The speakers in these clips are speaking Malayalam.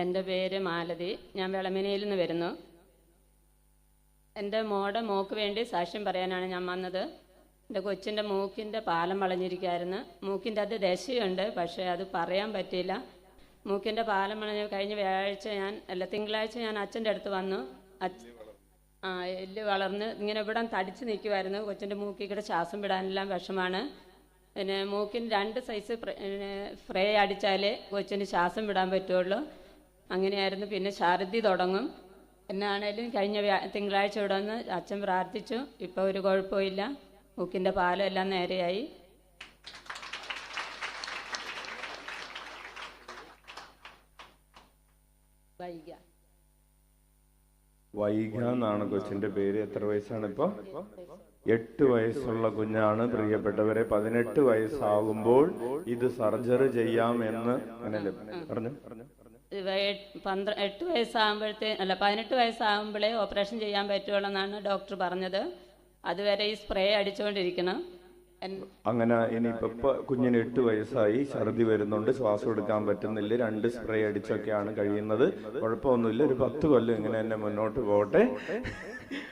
എൻ്റെ പേര് മാലതി. ഞാൻ വിളമനയിൽ നിന്ന് വരുന്നു. എൻ്റെ മോക്ക് വേണ്ടി സാക്ഷ്യം പറയാനാണ് ഞാൻ വന്നത്. എൻ്റെ കൊച്ചിൻ്റെ മൂക്കിൻ്റെ പാലം വളഞ്ഞിരിക്കുകയായിരുന്നു. മൂക്കിൻ്റെ അത് ദശയുണ്ട്, പക്ഷേ അത് പറയാൻ പറ്റിയില്ല. മൂക്കിൻ്റെ പാലം വളഞ്ഞ് കഴിഞ്ഞ തിങ്കളാഴ്ച ഞാൻ അച്ഛൻ്റെ അടുത്ത് വന്നു. എല്ല് വളർന്ന് ഇങ്ങനെ ഇവിടെ തടിച്ച് നിൽക്കുമായിരുന്നു. കൊച്ചിൻ്റെ മൂക്കിൽ കൂടെ ശ്വാസം വിടാനെല്ലാം വിഷമാണ്. പിന്നെ മൂക്കിന് 2 സൈസ് സ്പ്രേ അടിച്ചാലേ കൊച്ചിന് ശ്വാസം വിടാൻ പറ്റുള്ളൂ. അങ്ങനെയായിരുന്നു. പിന്നെ ഛർദി തുടങ്ങും. എന്നാണേലും കഴിഞ്ഞ തിങ്കളാഴ്ച ഇവിടെ വന്ന് അച്ഛൻ പ്രാർത്ഥിച്ചു. ഇപ്പോൾ ഒരു കുഴപ്പമില്ല. മൂക്കിൻ്റെ പാലം എല്ലാം നേരെയായി. വൈഗ എന്നാണ് കൊച്ചിന്റെ പേര്. എത്ര വയസ്സാണ് ഇപ്പൊ? 8 വയസ്സുള്ള കുഞ്ഞാണ്. പ്രിയപ്പെട്ടവരെ, 18 വയസ്സാകുമ്പോൾ ഇത് സർജറി ചെയ്യാമെന്ന് അങ്ങനല്ലേ പറഞ്ഞു? 18 വയസ്സാകുമ്പോഴേ ഓപ്പറേഷൻ ചെയ്യാൻ പറ്റുള്ളൂ എന്നാണ് ഡോക്ടർ പറഞ്ഞത്. അതുവരെ ഈ സ്പ്രേ അടിച്ചുകൊണ്ടിരിക്കണം. അങ്ങനെ ഇനിയിപ്പോ കുഞ്ഞിന് 8 വയസ്സായി, ഛർദി വരുന്നുണ്ട്, ശ്വാസം എടുക്കാൻ പറ്റുന്നില്ല, 2 സ്പ്രേ അടിച്ചൊക്കെയാണ് കഴിയുന്നത്. കുഴപ്പമൊന്നുമില്ല, ഒരു 10 കൊല്ലം ഇങ്ങനെ തന്നെ മുന്നോട്ട് പോകട്ടെ.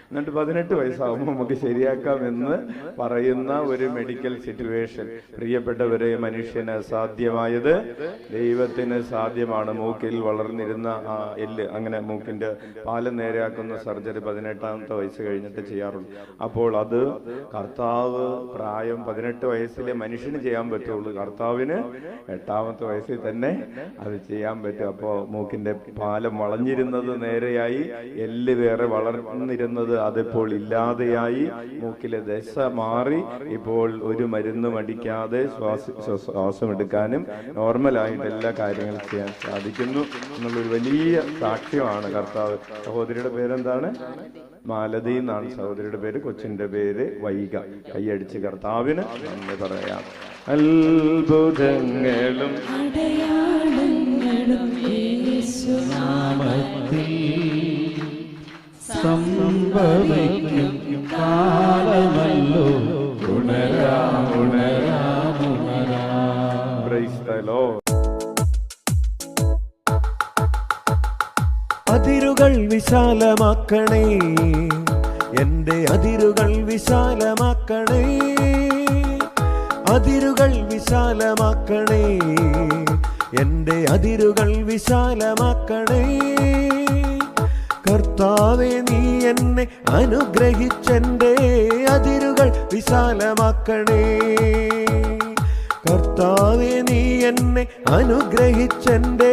എന്നിട്ട് 18 വയസ്സാകുമ്പോൾ നമുക്ക് ശരിയാക്കാമെന്ന് പറയുന്ന ഒരു മെഡിക്കൽ സിറ്റുവേഷൻ. പ്രിയപ്പെട്ടവരെ, മനുഷ്യന് അസാധ്യമായത് ദൈവത്തിന് സാധ്യമാണ്. മൂക്കിൽ വളർന്നിരുന്ന എല്ല്, അങ്ങനെ മൂക്കിന്റെ പാലം നേരെയാക്കുന്ന സർജറി 18ാമത്തെ വയസ്സ് കഴിഞ്ഞിട്ട് ചെയ്യാറുള്ളൂ. അപ്പോൾ അത് കർത്താവ് പ്രായം 18 വയസ്സിലെ മനുഷ്യന് ചെയ്യാൻ പറ്റുള്ളൂ. കർത്താവിന് 8ാമത്തെ വയസ്സിൽ തന്നെ അത് ചെയ്യാൻ പറ്റും. അപ്പോൾ മൂക്കിന്റെ പാലം വളഞ്ഞിരുന്നത് നേരെയായി, എല്ല് വേറെ വളർന്നിരുന്നത് അതിപ്പോൾ ഇല്ലാതെയായി, മൂക്കിലെ ദശ മാറി. ഇപ്പോൾ ഒരു മരുന്നും അടിക്കാതെ ശ്വാസം എടുക്കാനും നോർമലായിട്ട് എല്ലാ കാര്യങ്ങളും ചെയ്യാൻ സാധിക്കുന്നു എന്നുള്ളൊരു വലിയ സാക്ഷ്യമാണ് കർത്താവ്. സഹോദരിയുടെ പേരെന്താണ്? മാലതി എന്നാണ് സഹോദരിയുടെ പേര്. കൊച്ചിന്റെ പേര് വൈഗ. കൈയടിച്ച് കർത്താവിന് നന്ദി പറയാം. അത്ഭുതങ്ങളും അടയാളങ്ങളും യേശുനാമത്തിൽ സംഭവിക്കും കാലമല്ലോ. ഉണരാം ഉണരാം ഉണരാം. Praise the Lord. അതിരുകൾ വിശാലമാക്കണേ, എൻ്റെ അതിരുകൾ വിശാലമാക്കണേ, അതിരുകൾ വിശാലമാക്കണേ, എൻ്റെ അതിരുകൾ വിശാലമാക്കണേ. കർത്താവേ, നീ എന്നെ അനുഗ്രഹിച്ചെൻ്റെ അതിരുകൾ വിശാലമാക്കണേ. കർത്താവേ, നീ എന്നെ അനുഗ്രഹിച്ചെൻ്റെ